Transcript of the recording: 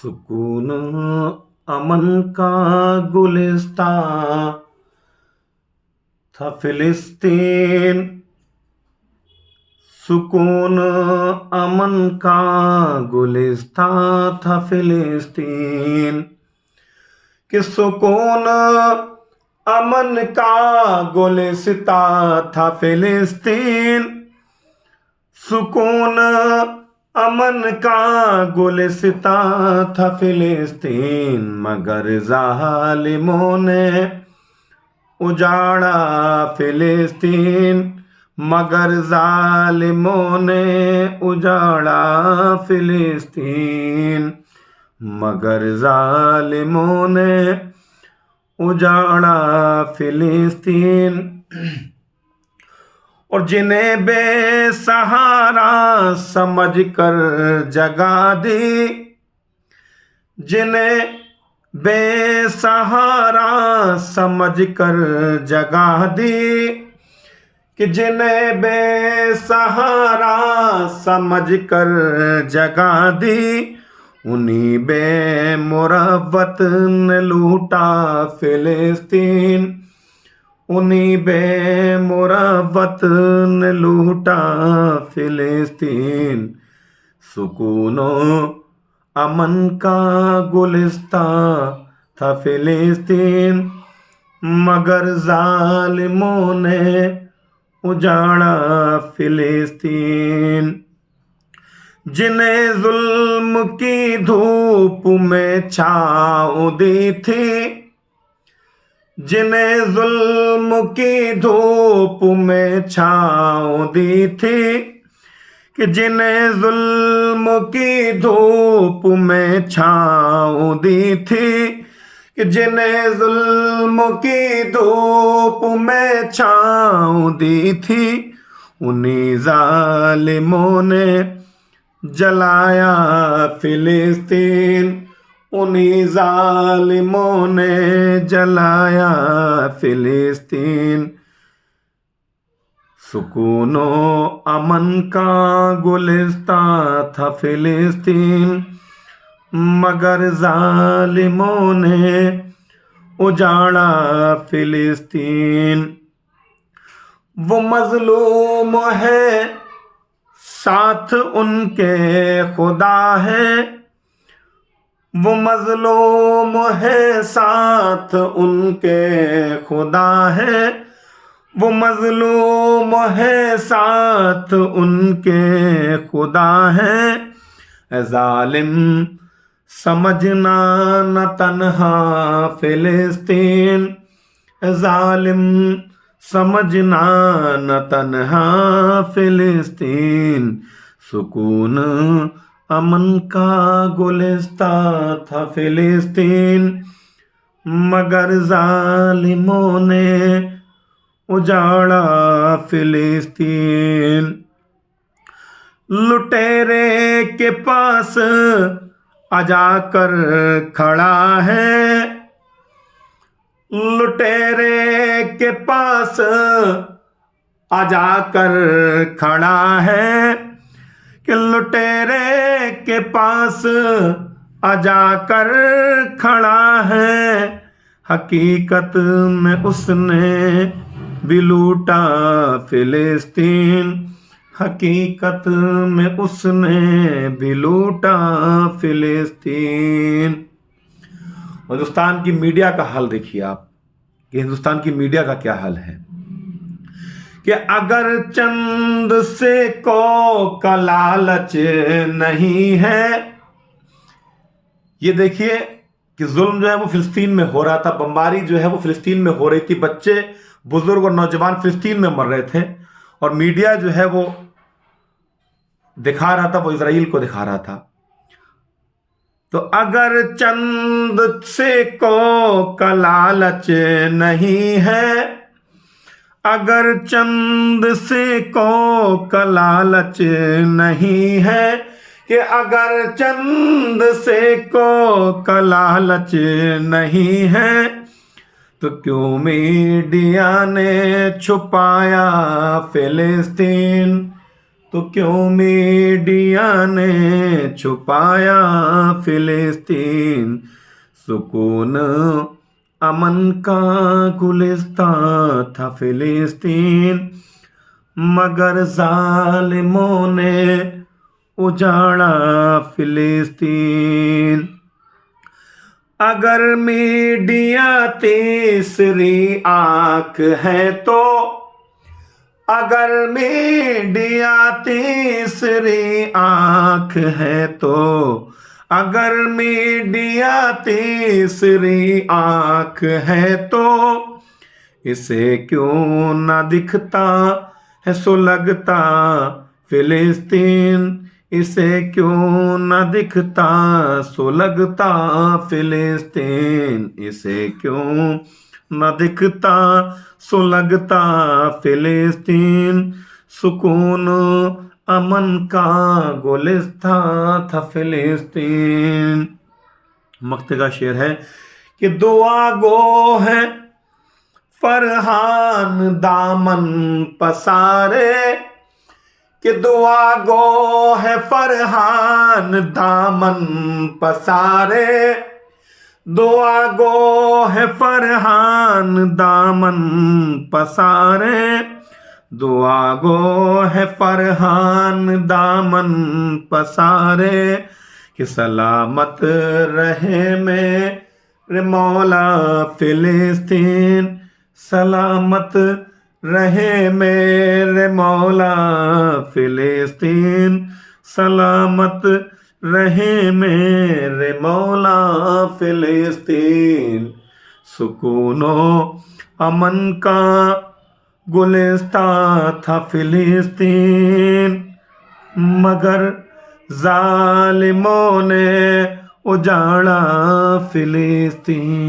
सुकून अमन का गुलिस्तां था फिलिस्तीन। सुकून अमन का गुलिस्तां था फिलिस्तीन। कि सुकून अमन का गुलिस्तां था फिलिस्तीन। सुकून अमन का गुलिस्तां था फिलिस्तीन। मगर जालिमों ने उजाड़ा फिलिस्तीन। मगर जालिमों ने उजाड़ा फिलिस्तीन। मगर जालिमों ने उजाड़ा फिलिस्तीन। और जिन्हें बेसहारा समझकर जगा दी, जिन्हें बेसहारा समझकर जगा दी, कि जिन्हें बेसहारा समझकर जगा दी, उन्हीं बेमुरव्वत ने लूटा फिलिस्तीन। उन्हीं बेमुरव्वत ने लूटा फिलिस्तीन। सुकूनो अमन का गुलिस्तां था फिलिस्तीन। मगर जालिमों ने उजाड़ा फिलिस्तीन। जिन्हें जुल्म की धूप में छाँव दी थी, जिन्हें जुल्म की धूप में छाँव दी थी, कि जिन्हें जुल्म की धूप में छाँव दी थी, कि जिन्हें जुल्म की धूप में छाँव दी थी, उन्हीं जालिमों ने जलाया फिलिस्तीन। उन्हीं जालिमों ने जलाया फिलिस्तीन। सुकूनो अमन का गुलिस्तां था फिलिस्तीन। मगर जालिमों ने उजाड़ा फिलिस्तीन। वो मजलूम है, साथ उनके खुदा है। वो मजलूम है, साथ उनके खुदा है। वो मजलूम है, साथ उनके खुदा है। ऐ जालिम समझना न तन्हा फिलिस्तीन। ऐ जालिम समझना न तन्हा फिलिस्तीन। सुकून अमन का गुलिस्तां था फिलिस्तीन। मगर जालिमों ने उजाड़ा फिलिस्तीन। लुटेरे के पास आजाकर खड़ा है। लुटेरे के पास आजाकर खड़ा है। कि लुटेरे के पास आजाकर खड़ा है। हकीकत में उसने भी लूटा फिलिस्तीन। हकीकत में उसने भी लूटा फिलिस्तीन। हिंदुस्तान की मीडिया का हाल देखिए आप, कि हिंदुस्तान की मीडिया का क्या हाल है। कि अगर चंद से का लालच नहीं है। ये देखिए कि जुल्म जो है वो फिलिस्तीन में हो रहा था। बमबारी जो है वो फिलिस्तीन में हो रही थी। बच्चे, बुजुर्ग और नौजवान फिलिस्तीन में मर रहे थे। और मीडिया जो है वो दिखा रहा था, वो इजराइल को दिखा रहा था। तो अगर चंद से का लालच नहीं है, अगर चंद से का लालच नहीं है, कि अगर चंद से का लालच नहीं है, तो क्यों मीडिया ने छुपाया फिलिस्तीन। तो क्यों मीडिया ने छुपाया फिलिस्तीन, सुकून अमन का गुलिस्तां था फिलिस्तीन, मगर जालिमों ने उजाड़ा फिलिस्तीन। अगर मीडिया तीसरी आंख है तो, अगर मीडिया तीसरी आंख है तो, अगर मीडिया तीसरी आंख है तो, इसे क्यों ना दिखता है सुलगता फिलिस्तीन, इसे क्यों न दिखता सुलगता फिलिस्तीन, इसे क्यों न दिखता सुलगता फिलिस्तीन, सुकून अमन का गुलिस्तां था फिलिस्तीन। मक्ते का शेर है कि दुआ गो है फरहान दामन पसारे, कि दुआ गो है फरहान दामन पसारे, दुआ गो है फरहान दामन पसारे, दुआ गो है फरहान दामन पसारे, कि सलामत रहे मेरे मौला फिलिस्तीन, सलामत रहे मेरे मौला फिलिस्तीन, सलामत रहे मेरे मौला फिलिस्तीन, सुकूनो अमन का गुलिस्तां था फिलिस्तीन, मगर जालिमों ने उजाड़ा फिलिस्तीन।